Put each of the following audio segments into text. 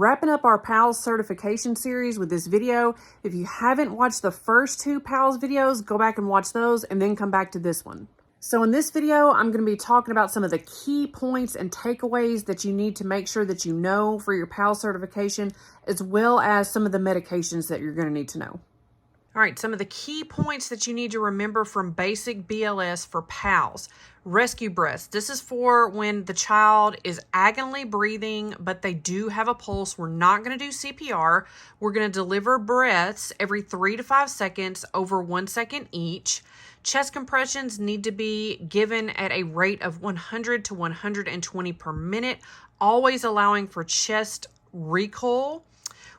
Wrapping up our PALS certification series with this video. If you haven't watched the first two PALS videos, go back and watch those and then come back to this one. So in this video, I'm going to be talking about some of the key points and takeaways that you need to make sure that you know for your PALS certification, as well as some of the medications that you're going to need to know. All right, some of the key points that you need to remember from basic BLS for PALS. Rescue breaths. This is for when the child is agonally breathing, but they do have a pulse. We're not going to do CPR. We're going to deliver breaths every 3 to 5 seconds over 1 second each. Chest compressions need to be given at a rate of 100 to 120 per minute, always allowing for chest recoil.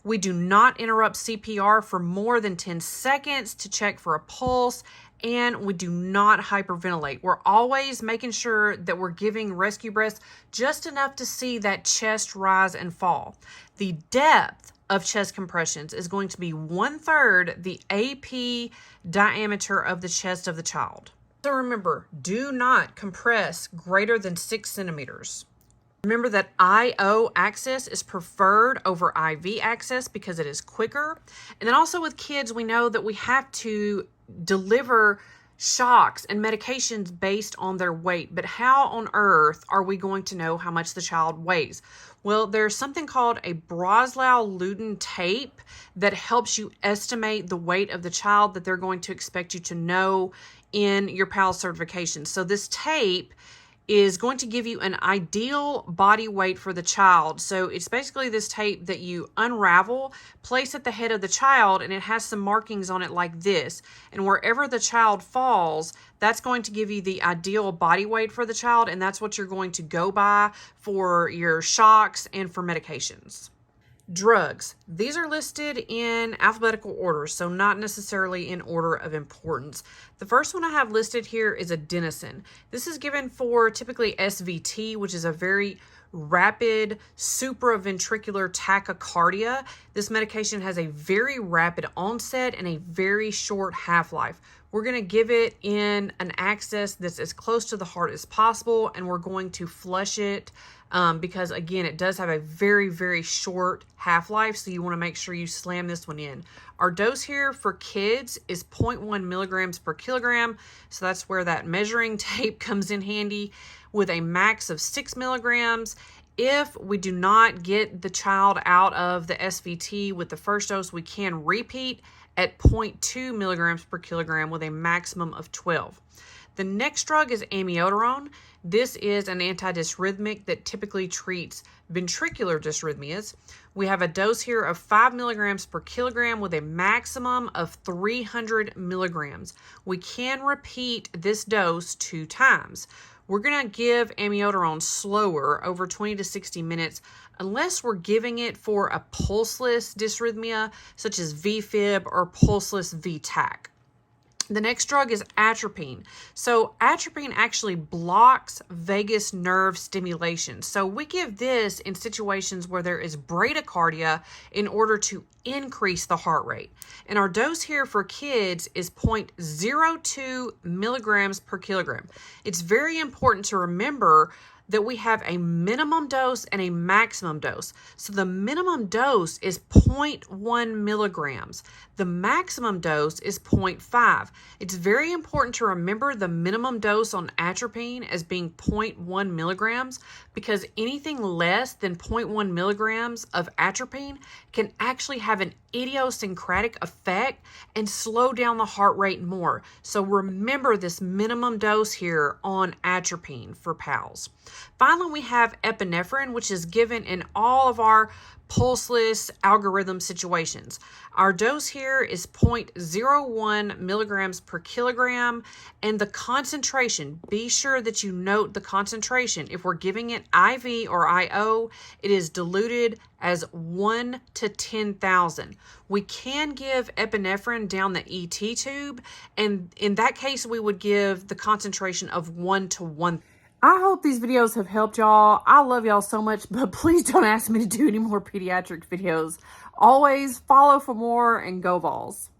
We do not interrupt CPR for more than 10 seconds to check for a pulse, and we do not hyperventilate. We're always making sure that we're giving rescue breaths just enough to see that chest rise and fall. The depth of chest compressions is going to be 1/3 the AP diameter of the chest of the child. So remember, do not compress greater than 6 centimeters. Remember that IO access is preferred over IV access because it is quicker. And then also with kids, we know that we have to deliver shocks and medications based on their weight. But how on earth are we going to know how much the child weighs? Well, there's something called a Broslau-Luden tape that helps you estimate the weight of the child that they're going to expect you to know in your PALS certification. So this tape is going to give you an ideal body weight for the child. So it's basically this tape that you unravel, place at the head of the child, and it has some markings on it like this. And wherever the child falls, that's going to give you the ideal body weight for the child, and that's what you're going to go by for your shocks and for medications. Drugs. These are listed in alphabetical order, so not necessarily in order of importance. The first one I have listed here is adenosine. This is given for typically SVT, which is a very rapid supraventricular tachycardia. This medication has a very rapid onset and a very short half-life. We're going to give it in an access that's as close to the heart as possible, and we're going to flush it because, again, it does have a very, very short half-life, so you want to make sure you slam this one in. Our dose here for kids is 0.1 milligrams per kilogram, so that's where that measuring tape comes in handy, with a max of 6 milligrams. If we do not get the child out of the SVT with the first dose, we can repeat at 0.2 milligrams per kilogram with a maximum of 12. The next drug is amiodarone. This is an antidysrhythmic that typically treats ventricular dysrhythmias. We have a dose here of 5 milligrams per kilogram with a maximum of 300 milligrams. We can repeat this dose 2 times. We're going to give amiodarone slower, over 20 to 60 minutes, unless we're giving it for a pulseless dysrhythmia, such as VFib or pulseless VTAC. The next drug is atropine. So atropine actually blocks vagus nerve stimulation. So we give this in situations where there is bradycardia in order to increase the heart rate. And our dose here for kids is 0.02 milligrams per kilogram. It's very important to remember that we have a minimum dose and a maximum dose. So the minimum dose is 0.1 milligrams. The maximum dose is 0.5. It's very important to remember the minimum dose on atropine as being 0.1 milligrams because anything less than 0.1 milligrams of atropine can actually have an idiosyncratic effect and slow down the heart rate more. So remember this minimum dose here on atropine for PALS. Finally, we have epinephrine, which is given in all of our pulseless algorithm situations. Our dose here is 0.01 milligrams per kilogram, and the concentration, be sure that you note the concentration. If we're giving it IV or IO, it is diluted as 1 to 10,000. We can give epinephrine down the ET tube, and in that case, we would give the concentration of 1 to 1. I hope these videos have helped y'all. I love y'all so much, but please don't ask me to do any more pediatric videos. Always follow for more and go Vols.